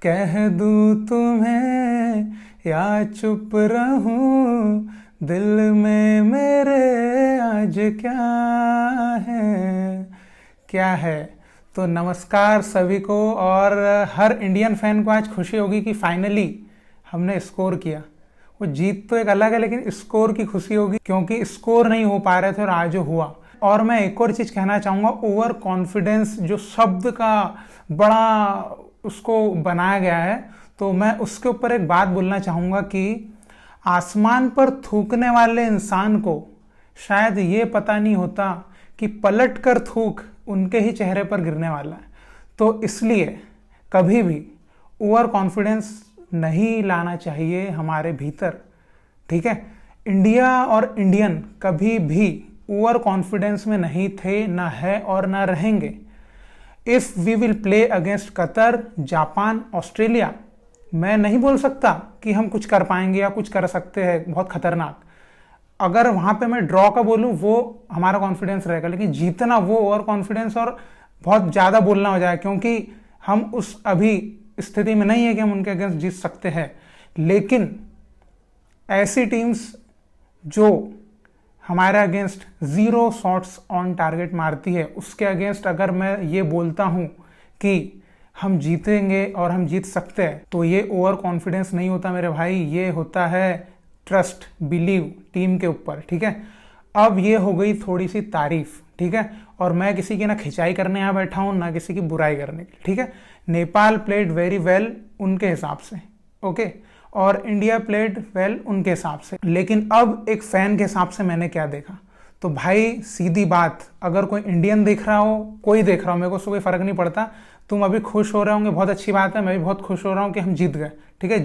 कह दूं तुम्हें या चुप रहूं, दिल में मेरे आज क्या है। तो नमस्कार सभी को। और हर इंडियन फैन को आज खुशी होगी कि फाइनली हमने स्कोर किया। वो जीत तो एक अलग है, लेकिन स्कोर की खुशी होगी क्योंकि स्कोर नहीं हो पा रहे थे और आज हुआ। और मैं एक और चीज़ कहना चाहूँगा, ओवर कॉन्फिडेंस जो शब्द का बड़ा उसको बनाया गया है, तो मैं उसके ऊपर एक बात बोलना चाहूँगा कि आसमान पर थूकने वाले इंसान को शायद ये पता नहीं होता कि पलट कर थूक उनके ही चेहरे पर गिरने वाला है। तो इसलिए कभी भी ओवर कॉन्फिडेंस नहीं लाना चाहिए हमारे भीतर, ठीक है। इंडिया और इंडियन कभी भी ओवर कॉन्फिडेंस में नहीं थे, ना है और ना रहेंगे। If we will play against Qatar, Japan, Australia, मैं नहीं बोल सकता कि हम कुछ कर पाएंगे या कुछ कर सकते हैं बहुत खतरनाक। अगर वहां पे मैं ड्रॉ का बोलूं वो हमारा कॉन्फिडेंस रहेगा, लेकिन जीतना वो ओवर कॉन्फिडेंस और बहुत ज़्यादा बोलना हो जाए, क्योंकि हम उस अभी स्थिति में नहीं है कि हम उनके अगेंस्ट जीत सकते हैं। लेकिन ऐसी टीम्स जो हमारे अगेंस्ट 0 शॉट्स ऑन टारगेट मारती है, उसके अगेंस्ट अगर मैं ये बोलता हूँ कि हम जीतेंगे और हम जीत सकते हैं, तो ये ओवर कॉन्फिडेंस नहीं होता मेरे भाई, ये होता है ट्रस्ट, बिलीव टीम के ऊपर, ठीक है। अब ये हो गई थोड़ी सी तारीफ, ठीक है। और मैं किसी की ना खिंचाई करने यहाँ बैठा हूँ, ना किसी की बुराई करने की, ठीक है। नेपाल प्लेड वेरी वेल उनके हिसाब से, ओके, और इंडिया प्लेड वेल उनके हिसाब से। लेकिन अब एक फैन के हिसाब से मैंने क्या देखा, तो भाई सीधी बात, अगर कोई इंडियन देख रहा हो, कोई देख रहा हो, मेरे को उससे कोई फर्क नहीं पड़ता। तुम अभी खुश हो रहे होंगे, बहुत अच्छी बात है, मैं भी बहुत खुश हो रहा हूँ कि हम जीत गए, ठीक है।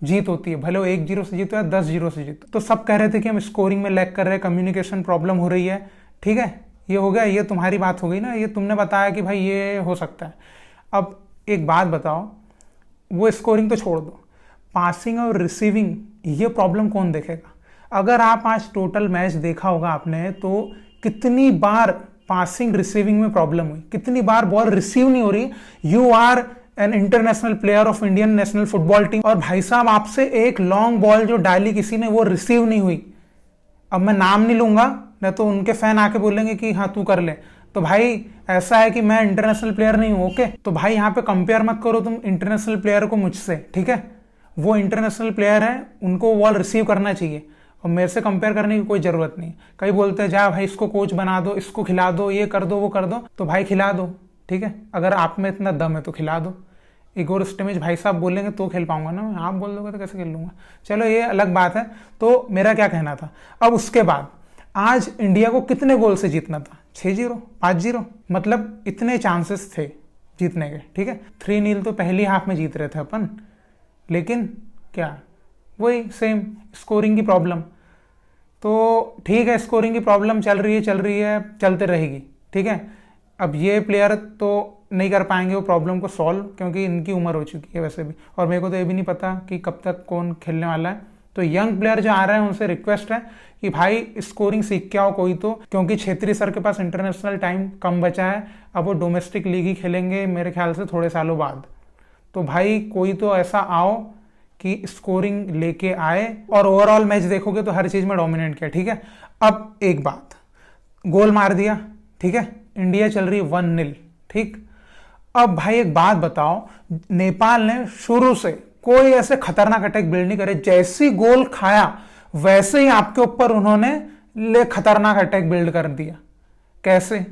जीत होती है, भले वो 1-0 से जीतो या 10-0 से जीतो। तो सब कह रहे थे कि हम स्कोरिंग में लैग कर रहे हैं, कम्युनिकेशन प्रॉब्लम हो रही है, ठीक है। ये हो गया, ये तुम्हारी बात हो गई ना, ये तुमने बताया कि भाई ये हो सकता है। अब एक बात बताओ, वो स्कोरिंग तो छोड़ दो, पासिंग और रिसीविंग ये प्रॉब्लम कौन देखेगा। अगर आप आज टोटल मैच देखा होगा आपने, तो कितनी बार पासिंग रिसीविंग में प्रॉब्लम हुई, कितनी बार बॉल रिसीव नहीं हो रही। You are an international player of Indian national football team, और भाई साहब आपसे एक लॉन्ग बॉल जो डाली किसी ने, वो रिसीव नहीं हुई। अब मैं नाम नहीं लूंगा, नहीं तो उनके फैन आके बोलेंगे कि हाँ तू कर ले। तो भाई ऐसा है कि मैं इंटरनेशनल प्लेयर नहीं हूं, ओके। तो भाई यहाँ पे कंपेयर मत करो तुम इंटरनेशनल प्लेयर को मुझसे, ठीक है। वो इंटरनेशनल प्लेयर है, उनको बॉल रिसीव करना चाहिए, और मेरे से कंपेयर करने की कोई जरूरत नहीं। कई बोलते हैं जा भाई इसको कोच बना दो, इसको खिला दो, ये कर दो, वो कर दो, तो भाई खिला दो, ठीक है। अगर आप में इतना दम है तो खिला दो। इगोर स्टेमिज भाई साहब बोलेंगे तो खेल पाऊंगा ना, आप बोल दोगे तो कैसे खेल लूंगा। चलो ये अलग बात है। तो मेरा क्या कहना था, अब उसके बाद आज इंडिया को कितने गोल से जीतना था, 6-0, 5-0, मतलब इतने चांसेस थे जीतने के, ठीक है। 3-0 तो पहली हाफ में जीत रहे थे अपन, लेकिन क्या वही सेम स्कोरिंग की प्रॉब्लम। तो ठीक है, स्कोरिंग की प्रॉब्लम चल रही है, चलते रहेगी, ठीक है। अब ये प्लेयर तो नहीं कर पाएंगे वो प्रॉब्लम को सॉल्व, क्योंकि इनकी उम्र हो चुकी है वैसे भी, और मेरे को तो ये भी नहीं पता कि कब तक कौन खेलने वाला है। तो यंग प्लेयर जो आ रहे हैं उनसे रिक्वेस्ट है कि भाई स्कोरिंग सीख के आओ कोई तो, क्योंकि छेत्री सर के पास इंटरनेशनल टाइम कम बचा है, अब वो डोमेस्टिक लीग ही खेलेंगे मेरे ख्याल से थोड़े सालों बाद। तो भाई कोई तो ऐसा आओ कि स्कोरिंग लेके आए, और ओवरऑल मैच देखोगे तो हर चीज में डोमिनेट किया, ठीक है। अब एक बात, गोल मार दिया, ठीक है, इंडिया चल रही है 1-0, ठीक। अब भाई एक बात बताओ, नेपाल ने शुरू से कोई ऐसे खतरनाक अटैक बिल्ड नहीं करे, जैसी गोल खाया वैसे ही आपके ऊपर उन्होंने खतरनाक अटैक बिल्ड कर दिया। कैसे,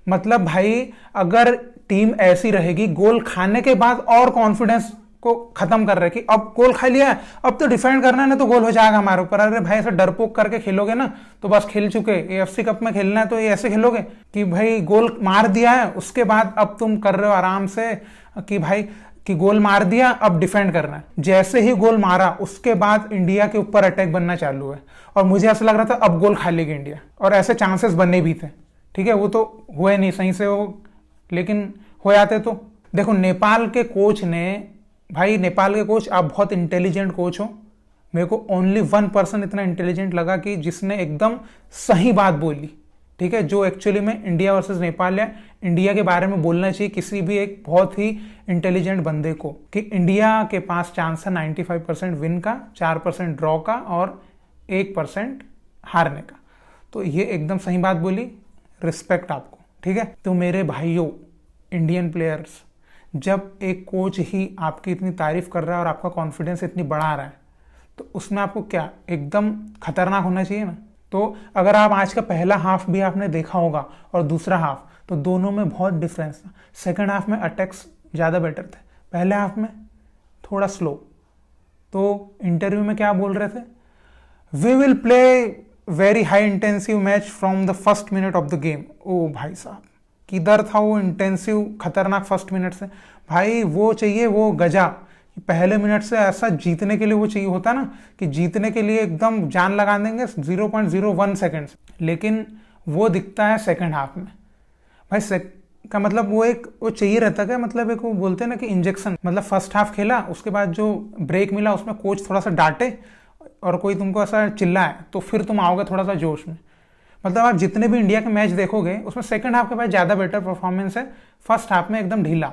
मतलब भाई अगर टीम ऐसी रहेगी, गोल खाने के बाद और कॉन्फिडेंस को खत्म कर रहे कि अब गोल खा लिया है, अब तो डिफेंड करना है ना, तो गोल हो जाएगा हमारे ऊपर। अरे भाई ऐसे डरपोक करके खेलोगे ना तो बस खेल चुके। AFC कप में खेलना है तो ये ऐसे खेलोगे कि भाई गोल मार दिया है, उसके बाद अब तुम कर रहे हो आराम से कि भाई कि गोल मार दिया, अब डिफेंड करना है। जैसे ही गोल मारा उसके बाद इंडिया के ऊपर अटैक बनना चालू है, और मुझे ऐसा लग रहा था अब गोल खा लेगी इंडिया, और ऐसे चांसेस बने भी थे, ठीक है। वो तो हुए नहीं सही से वो, लेकिन हो जाते तो। देखो नेपाल के कोच ने, भाई नेपाल के कोच आप बहुत इंटेलिजेंट कोच हो, मेरे को ओनली 1% इतना इंटेलिजेंट लगा कि जिसने एकदम सही बात बोली, ठीक है, जो एक्चुअली में इंडिया वर्सेस नेपाल या इंडिया के बारे में बोलना चाहिए किसी भी एक बहुत ही इंटेलिजेंट बंदे को कि इंडिया के पास चांस है 95% विन का, 4% ड्रॉ का और 1% हारने का। तो ये एकदम सही बात बोली, रिस्पेक्ट आपको, ठीक है। तो मेरे भाइयों इंडियन प्लेयर्स, जब एक कोच ही आपकी इतनी तारीफ कर रहा है और आपका कॉन्फिडेंस इतनी बढ़ा रहा है तो उसमें आपको क्या एकदम खतरनाक होना चाहिए ना। तो अगर आप आज का पहला हाफ भी आपने देखा होगा और दूसरा हाफ, तो दोनों में बहुत डिफरेंस था। सेकंड हाफ में अटैक्स ज़्यादा बेटर थे, पहले हाफ में थोड़ा स्लो। तो इंटरव्यू में क्या बोल रहे थे, we will play very high intensive match from the first minute of the game. ओ भाई साहब, किधर था वो इंटेंसिव खतरनाक फर्स्ट मिनट से? भाई वो चाहिए वो गजा, पहले मिनट से ऐसा जीतने के लिए वो चाहिए होता ना कि जीतने के लिए एकदम जान लगा देंगे 0.01 सेकेंड्स, लेकिन वो दिखता है सेकंड हाफ में। भाई का मतलब वो चाहिए रहता क्या, मतलब एक वो बोलते हैं ना कि इंजेक्शन, मतलब फर्स्ट हाफ खेला, उसके बाद जो ब्रेक मिला उसमें कोच थोड़ा सा डांटे और कोई तुमको ऐसा चिल्लाए तो फिर तुम आओगे थोड़ा सा जोश में। मतलब आप जितने भी इंडिया के मैच देखोगे उसमें सेकंड हाफ के बाद ज़्यादा बेटर परफॉर्मेंस है, फर्स्ट हाफ में एकदम ढीला।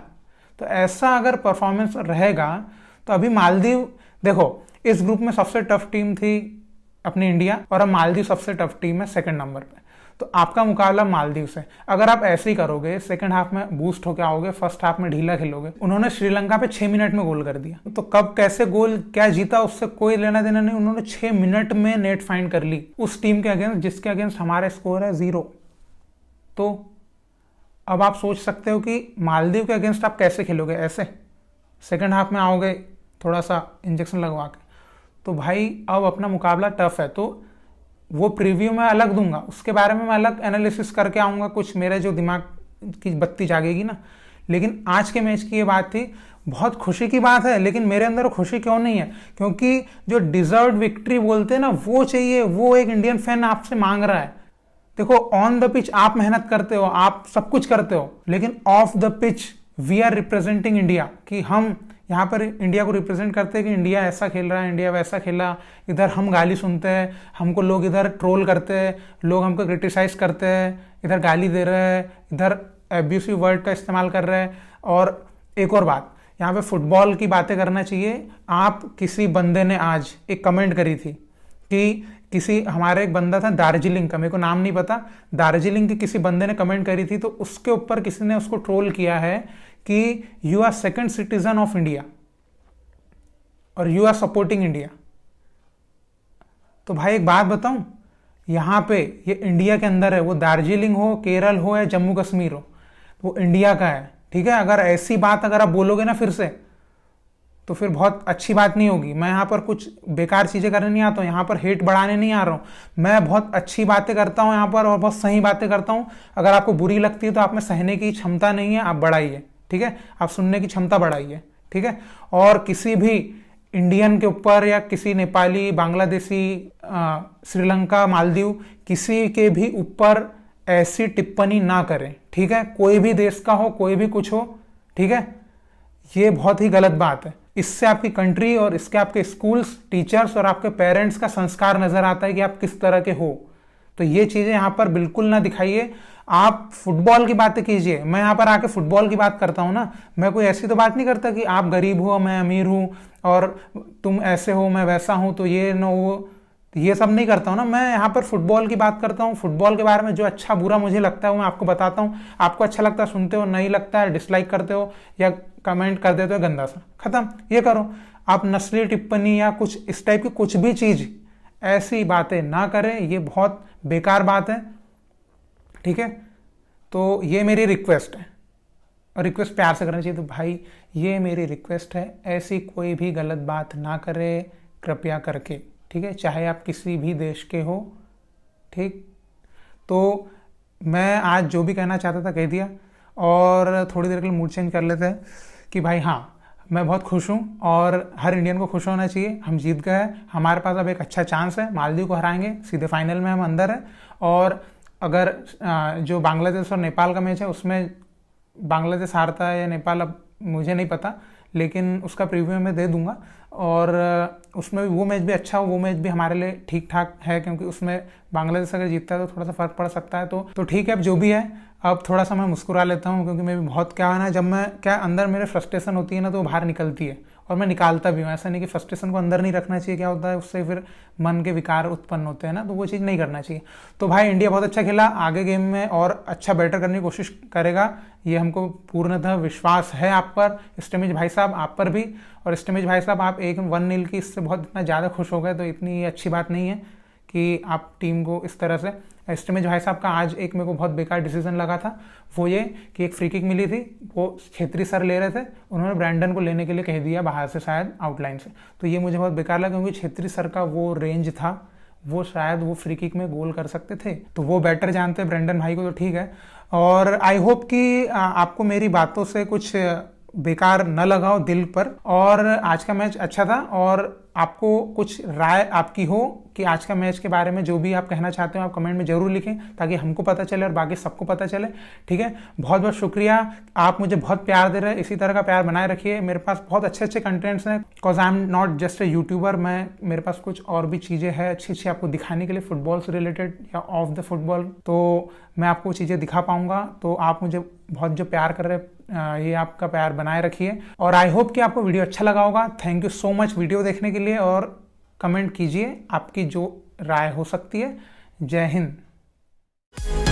तो ऐसा अगर परफॉर्मेंस रहेगा तो अभी मालदीव, देखो इस ग्रुप में सबसे टफ टीम थी अपनी इंडिया और अब मालदीव सबसे टफ टीम है सेकंड नंबर पे। तो आपका मुकाबला मालदीव से, अगर आप ऐसे ही करोगे सेकंड हाफ में बूस्ट होकर आओगे, फर्स्ट हाफ में ढीला खेलोगे। उन्होंने श्रीलंका पे 6 मिनट में गोल कर दिया, तो कब कैसे गोल क्या जीता उससे कोई लेना देना नहीं। उन्होंने 6 मिनट में नेट फाइंड कर ली उस टीम के अगेंस्ट जिसके अगेंस्ट हमारा स्कोर है 0। तो अब आप सोच सकते हो कि मालदीव के अगेंस्ट आप कैसे खेलोगे, ऐसे सेकंड हाफ में आओगे थोड़ा सा इंजेक्शन लगवा के। तो भाई अब अपना मुकाबला टफ है, तो वो प्रीव्यू में अलग दूंगा, उसके बारे में मैं अलग एनालिसिस करके आऊँगा, कुछ मेरे जो दिमाग की बत्ती जागेगी ना। लेकिन आज के मैच की ये बात थी, बहुत खुशी की बात है, लेकिन मेरे अंदर खुशी क्यों नहीं है, क्योंकि जो डिजर्व विक्ट्री बोलते हैं ना वो चाहिए, वो एक इंडियन फैन आपसे मांग रहा है। देखो ऑन द पिच आप मेहनत करते हो, आप सब कुछ करते हो, लेकिन off the pitch we are representing India, कि हम यहाँ पर इंडिया को रिप्रेजेंट करते हैं कि इंडिया ऐसा खेल रहा है, इंडिया वैसा खेला। इधर हम गाली सुनते हैं, हमको लोग इधर ट्रोल करते हैं, लोग हमको क्रिटिसाइज करते हैं, इधर गाली दे रहे हैं, इधर एब्यूसिव वर्ड का इस्तेमाल कर रहे हैं। और एक और बात, यहाँ पे फुटबॉल की बातें करना चाहिए। आप किसी बंदे ने आज एक कमेंट करी थी कि किसी, हमारे एक बंदा था दार्जिलिंग का, मेरे को नाम नहीं पता, दार्जिलिंग के किसी बंदे ने कमेंट करी थी, तो उसके ऊपर किसी ने उसको ट्रोल किया है कि you are second citizen of India और यू आर सपोर्टिंग इंडिया। तो भाई एक बात बताऊं, यहाँ पे ये इंडिया के अंदर है, वो दार्जिलिंग हो, केरल हो या जम्मू कश्मीर हो, वो इंडिया का है, ठीक है। अगर ऐसी बात अगर आप बोलोगे ना फिर से, तो फिर बहुत अच्छी बात नहीं होगी। मैं यहाँ पर कुछ बेकार चीज़ें करने नहीं आता हूँ, यहाँ पर हेट बढ़ाने नहीं आ रहा हूँ। मैं बहुत अच्छी बातें करता हूँ यहाँ पर और बहुत सही बातें करता हूँ। अगर आपको बुरी लगती है तो आप में सहने की क्षमता नहीं है, आप बढ़ाइए, ठीक है। आप सुनने की क्षमता बढ़ाइए, ठीक है। और किसी भी इंडियन के ऊपर या किसी नेपाली, बांग्लादेशी, श्रीलंका, मालदीव, किसी के भी ऊपर ऐसी टिप्पणी ना करें, ठीक है। कोई भी देश का हो, कोई भी कुछ हो, ठीक है। ये बहुत ही गलत बात है। इससे आपकी कंट्री और इसके आपके स्कूल्स, टीचर्स और आपके पेरेंट्स का संस्कार नजर आता है कि आप किस तरह के हो। तो ये चीजें यहाँ पर बिल्कुल ना दिखाइए। आप फुटबॉल की बातें कीजिए, मैं यहाँ पर आके फुटबॉल की बात करता हूँ ना, मैं कोई ऐसी तो बात नहीं करता कि आप गरीब हो मैं अमीर हूँ और तुम ऐसे हो मैं वैसा हूँ, तो ये न वो, ये सब नहीं करता हूँ ना। मैं यहाँ पर फुटबॉल की बात करता हूँ, फुटबॉल के बारे में जो अच्छा बुरा मुझे लगता है वो मैं आपको बताता हूँ। आपको अच्छा लगता है सुनते हो, नहीं लगता है डिसलाइक करते हो या कमेंट कर देते हो गंदा सा, खत्म। ये करो। आप नस्ली टिप्पणी या कुछ इस टाइप की कुछ भी चीज़, ऐसी बातें ना करें, ये बहुत बेकार बात है, ठीक है। तो ये मेरी रिक्वेस्ट है, और रिक्वेस्ट प्यार से करना चाहिए। तो भाई ये मेरी रिक्वेस्ट है, ऐसी कोई भी गलत बात ना करें कृपया करके, ठीक है, चाहे आप किसी भी देश के हो, ठीक। तो मैं आज जो भी कहना चाहता था कह दिया, और थोड़ी देर के लिए मूड चेंज कर लेते हैं कि भाई हाँ, मैं बहुत खुश हूँ और हर इंडियन को खुश होना चाहिए। हम जीत गए हैं, हमारे पास अब एक अच्छा चांस है, मालदीव को हराएंगे, सीधे फाइनल में हम अंदर हैं। और अगर जो बांग्लादेश और नेपाल का मैच है उसमें बांग्लादेश हारता है या नेपाल, अब मुझे नहीं पता, लेकिन उसका प्रीव्यू मैं दे दूंगा। और उसमें वो मैच भी अच्छा हो, वो मैच भी हमारे लिए ठीक ठाक है, क्योंकि उसमें बांग्लादेश अगर जीतता है तो थोड़ा सा फर्क पड़ सकता है। तो ठीक है, अब जो भी है, अब थोड़ा सा मैं मुस्कुरा लेता हूँ, क्योंकि मैं भी बहुत क्या है ना, जब मैं क्या अंदर मेरे फ्रस्ट्रेशन होती है ना, तो वो बाहर निकलती है और मैं निकालता भी हूँ। ऐसा नहीं कि फ्रस्ट्रेशन को अंदर नहीं रखना चाहिए, क्या होता है उससे फिर मन के विकार उत्पन्न होते हैं ना, तो वो चीज़ नहीं करना चाहिए। तो भाई इंडिया बहुत अच्छा खेला, आगे गेम में और अच्छा बेटर करने की कोशिश करेगा, ये हमको पूर्णतः विश्वास है आप पर, स्टमिज भाई साहब आप पर भी। और स्टमिज भाई साहब, आप 1-1 की इससे बहुत इतना ज़्यादा खुश हो गए, तो इतनी अच्छी बात नहीं है कि आप टीम को इस तरह से। स्टमिज भाई साहब का आज एक मेरे को बहुत बेकार डिसीजन लगा था, वो ये कि एक फ्री किक मिली थी, वो छेत्री सर ले रहे थे, उन्होंने ब्रैंडन को लेने के लिए कह दिया बाहर से, शायद आउटलाइन से। तो ये मुझे बहुत बेकार लगा, क्योंकि छेत्री सर का वो रेंज था, वो शायद वो फ्री किक में गोल कर सकते थे, तो वो बेटर जानते हैं ब्रैंडन भाई को, तो ठीक है। और आई होप कि आपको मेरी बातों से कुछ बेकार न लगाओ दिल पर। और आज का मैच अच्छा था, और आपको कुछ राय आपकी हो कि आज का मैच के बारे में जो भी आप कहना चाहते हो, आप कमेंट में जरूर लिखें, ताकि हमको पता चले और बाकी सबको पता चले, ठीक है। बहुत बहुत शुक्रिया, आप मुझे बहुत प्यार दे रहे हैं, इसी तरह का प्यार बनाए रखिए। मेरे पास बहुत अच्छे अच्छे कंटेंट्स हैं, because I am not just a YouTuber, मेरे पास कुछ और भी चीज़ें हैं अच्छी अच्छी आपको दिखाने के लिए, फुटबॉल से रिलेटेड या ऑफ द फुटबॉल, तो मैं आपको चीज़ें दिखा पाऊंगा। तो आप मुझे बहुत जो प्यार कर रहे हैं, ये आपका प्यार बनाए रखिए। और आई होप कि आपको वीडियो अच्छा लगा होगा। Thank you so much video देखने के लिए, और कमेंट कीजिए आपकी जो राय हो सकती है। जय हिंद।